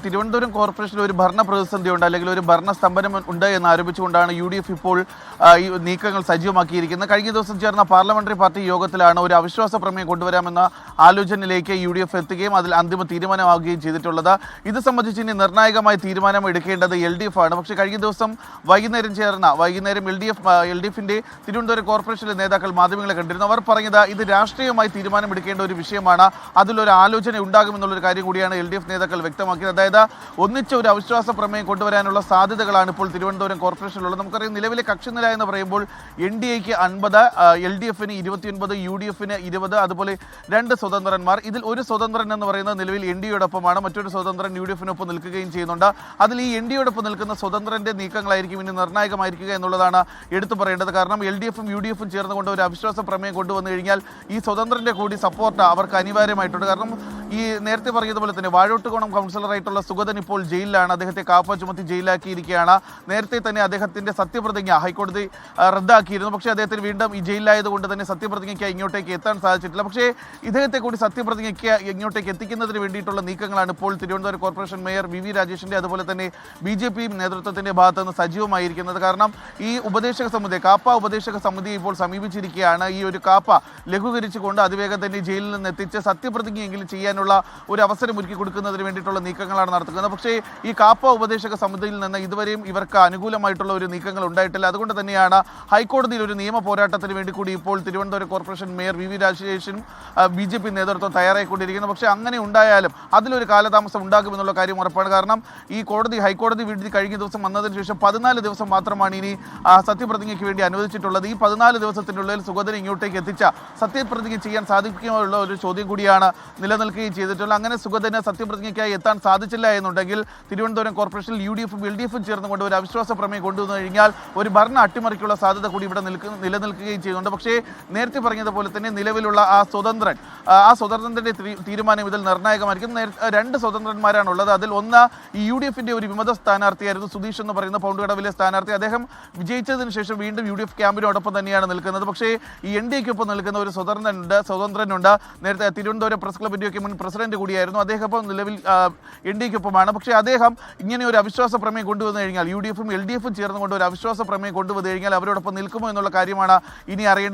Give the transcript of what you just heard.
തിരുവനന്തപുരം കോർപ്പറേഷനിൽ ഒരു ഭരണ പ്രതിസന്ധി ഉണ്ട്, അല്ലെങ്കിൽ ഒരു ഭരണ സ്തംഭനം ഉണ്ട് എന്ന് ആരോപിച്ചുകൊണ്ടാണ് UDF ഇപ്പോൾ ഈ നീക്കങ്ങൾ സജീവമാക്കിയിരിക്കുന്നത്. കഴിഞ്ഞ ദിവസം ചേർന്ന പാർലമെന്ററി പാർട്ടി യോഗത്തിലാണ് ഒരു അവിശ്വാസ പ്രമേയം കൊണ്ടുവരാമെന്ന ആലോചനയിലേക്ക് UDF എത്തുകയും അതിൽ അന്തിമ തീരുമാനമാവുകയും ചെയ്തിട്ടുള്ളത്. ഇത് സംബന്ധിച്ച് ഇനി നിർണായകമായ തീരുമാനം എടുക്കേണ്ടത് LDF ആണ്. പക്ഷേ കഴിഞ്ഞ ദിവസം വൈകുന്നേരം LDFിന്റെ തിരുവനന്തപുരം കോർപ്പറേഷനിലെ നേതാക്കൾ മാധ്യമങ്ങളെ കണ്ടിരുന്നു. അവർ പറഞ്ഞത് ഇത് രാഷ്ട്രീയമായി തീരുമാനമെടുക്കേണ്ട ഒരു വിഷയമാണ്, അതിലൊരു ആലോചന ഉണ്ടാകുമെന്നുള്ളൊരു കാര്യം കൂടിയാണ് LDF നേതാക്കൾ വ്യക്തമാക്കിയത്. അതായത് ഒന്നിച്ച ഒരു അവിശ്വാസ പ്രമേയം കൊണ്ടുവരാനുള്ള സാധ്യതകളാണ് ഇപ്പോൾ തിരുവനന്തപുരം കോർപ്പറേഷനിലുള്ളത്. നമുക്കറിയാം, നിലവിലെ കക്ഷിനില എന്ന് പറയുമ്പോൾ NDAക്ക് 50, LDFന് 29, UDFന് 20, അതുപോലെ 2 സ്വതന്ത്രന്മാർ. ഇതിൽ ഒരു സ്വതന്ത്രൻ എന്ന് പറയുന്നത് നിലവിൽ NDAയോടൊപ്പമാണ്, മറ്റൊരു സ്വതന്ത്രൻ UDFനൊപ്പം നിൽക്കുകയും ചെയ്യുന്നുണ്ട്. അതിൽ ഈ NDAയോടൊപ്പം നിൽക്കുന്ന സ്വതന്ത്രന്റെ നീക്കങ്ങളായിരിക്കും ഇനി നിർണായകമായിരിക്കുക എന്നുള്ളതാണ് എടുത്തു പറയേണ്ടത്. കാരണം LDFും UDFും ചേർന്നുകൊണ്ട് ഒരു അവിശ്വാസ പ്രമേയം കൊണ്ടുവന്നു കഴിഞ്ഞാൽ ഈ സ്വതന്ത്രന്റെ കൂടി സപ്പോർട്ട് അവർക്ക് അനിവാര്യമായിട്ടുണ്ട്. കാരണം ഈ നേരത്തെ പറഞ്ഞതുപോലെ തന്നെ വാഴോട്ടുകോണം കൗൺസിലറായിട്ടുള്ള സുഗതൻ ഇപ്പോൾ ജയിലിലാണ്. അദ്ദേഹത്തെ കാപ്പ ചുമത്തി ജയിലാക്കിയിരിക്കുകയാണ്. നേരത്തെ തന്നെ അദ്ദേഹത്തിന്റെ സത്യപ്രതിജ്ഞ ഹൈക്കോടതി റദ്ദാക്കിയിരുന്നു. പക്ഷേ അദ്ദേഹത്തിന് വീണ്ടും ഈ ജയിലിലായതുകൊണ്ട് തന്നെ സത്യപ്രതിജ്ഞയ്ക്ക് ഇങ്ങോട്ടേക്ക് എത്താൻ സാധിച്ചിട്ടില്ല. പക്ഷേ ഇദ്ദേഹത്തെ കൂടി സത്യപ്രതിജ്ഞയ്ക്ക് ഇങ്ങോട്ടേക്ക് എത്തിക്കുന്നതിന് വേണ്ടിയിട്ടുള്ള നീക്കങ്ങളാണ് ഇപ്പോൾ തിരുവനന്തപുരം കോർപ്പറേഷൻ മേയർ VV രാജേഷിന്റെ അതുപോലെ തന്നെ BJP നേതൃത്വത്തിന്റെ ഭാഗത്ത് നിന്ന് സജീവമായിരിക്കുന്നത്. കാരണം ഈ ഉപദേശക സമിതി, കാപ്പ ഉപദേശക സമിതി ഇപ്പോൾ സമീപിച്ചിരിക്കുകയാണ്. ഈ ഒരു കാപ്പ ലഘൂകരിച്ചുകൊണ്ട് അതിവേഗം തന്നെ ജയിലിൽ നിന്ന് എത്തിച്ച് സത്യപ്രതിജ്ഞയെങ്കിലും ചെയ്യാനുള്ള ഒരു അവസരം ഒരുക്കി കൊടുക്കുന്നതിന് വേണ്ടിയിട്ടുള്ള നീക്കങ്ങളാണ് നടത്തുന്നത്. പക്ഷേ ഈ കാപ്പ ഉപദേശക സമിതിയിൽ നിന്ന് ഇതുവരെയും ഇവർക്ക് അനുകൂലമായിട്ടുള്ള ഒരു നീക്കങ്ങൾ ഉണ്ടായിട്ടില്ല. അതുകൊണ്ട് തന്നെയാണ് ഹൈക്കോടതിയിൽ ഒരു നിയമ പോരാട്ടത്തിന് വേണ്ടി കൂടി ഇപ്പോൾ Thiruvananthapuram corporation mayor VV രാജേഷും BJP നേതൃത്വം തയ്യാറായിക്കൊണ്ടിരിക്കുന്നത്. പക്ഷേ അങ്ങനെ ഉണ്ടായാലും അതിലൊരു കാലതാമസം ഉണ്ടാകുമെന്നുള്ള കാര്യം ഉറപ്പാണ്. കാരണം ഈ ഹൈക്കോടതി വിധി കഴിഞ്ഞ ദിവസം വന്നതിന് ശേഷം 14 ദിവസം മാത്രമാണ് ഇനി സത്യപ്രതിജ്ഞയ്ക്ക് വേണ്ടി അനുവദിച്ചിട്ടുള്ളത്. ഈ 14 ദിവസത്തിനുള്ളിൽ സുഗതനെ ഇങ്ങോട്ടേക്ക് എത്തിച്ച സത്യപ്രതിജ്ഞ ചെയ്യാൻ സാധിക്കുമോ ഒരു ചോദ്യം കൂടിയാണ് നിലനിൽക്കുകയും ചെയ്തിട്ടുള്ളത്. അങ്ങനെ സുഗതന് സത്യപ്രതിജ്ഞയ്ക്കായി എത്താൻ സാധിച്ചില്ല എന്നുണ്ടെങ്കിൽ തിരുവനന്തപുരം കോർപ്പറേഷനിൽ UDFും LDFും ചേർന്നുകൊണ്ട് ഒരു അവിശ്വാസ പ്രമേയം കൊണ്ടുവന്നു കഴിഞ്ഞാൽ ഒരു ഭരണ അട്ടിമറിക്കുള്ള സാധ്യത കൂടി ഇവിടെ നിലനിൽക്കുകയും ചെയ്യുന്നുണ്ട്. പക്ഷേ നേരത്തെ പറഞ്ഞതുപോലെ തന്നെ നിലവിലുള്ള ആ സ്വതന്ത്രന്റെ തീരുമാനം ഇതിൽ നിർണായകമായിരിക്കും. 2 സ്വതന്ത്രന്മാരാണുള്ളത്. അതിൽ ഒന്ന് ഈ UDFിന്റെ ഒരു വിമത സ്ഥാനാർത്ഥിയായിരുന്നു സുധീഷ് എന്ന് പറയുന്ന പൗണ്ടുകടവിലെ സ്ഥാനാർത്ഥി. അദ്ദേഹം വിജയിച്ചതിന് ശേഷം വീണ്ടും UDF ക്യാമ്പിനോടൊപ്പം തന്നെയാണ് നിൽക്കുന്നത്. പക്ഷേ ഈ NDAക്കൊപ്പം നിൽക്കുന്ന ഒരു സ്വതന്ത്രനുണ്ട്. നേരത്തെ തിരുവനന്തപുരം പ്രസ് ക്ലബിന്റെ മുൻ പ്രസിഡന്റ് കൂടിയായിരുന്നു. അദ്ദേഹം ഇപ്പോൾ നിലവിൽ NDAക്കൊപ്പമാണ്. പക്ഷേ അദ്ദേഹം ഇങ്ങനെ ഒരു അവിശ്വാസ പ്രമേയം കൊണ്ടുവന്നു കഴിഞ്ഞാൽ UDFും LDFും ചേർന്നുകൊണ്ട് ഒരു അവിശ്വാസ പ്രമേയം കൊണ്ടുവന്നു കഴിഞ്ഞാൽ അവരോടൊപ്പം നിൽക്കുമോ എന്നുള്ള കാര്യമാണ് ഇനി അറിയേണ്ടത്.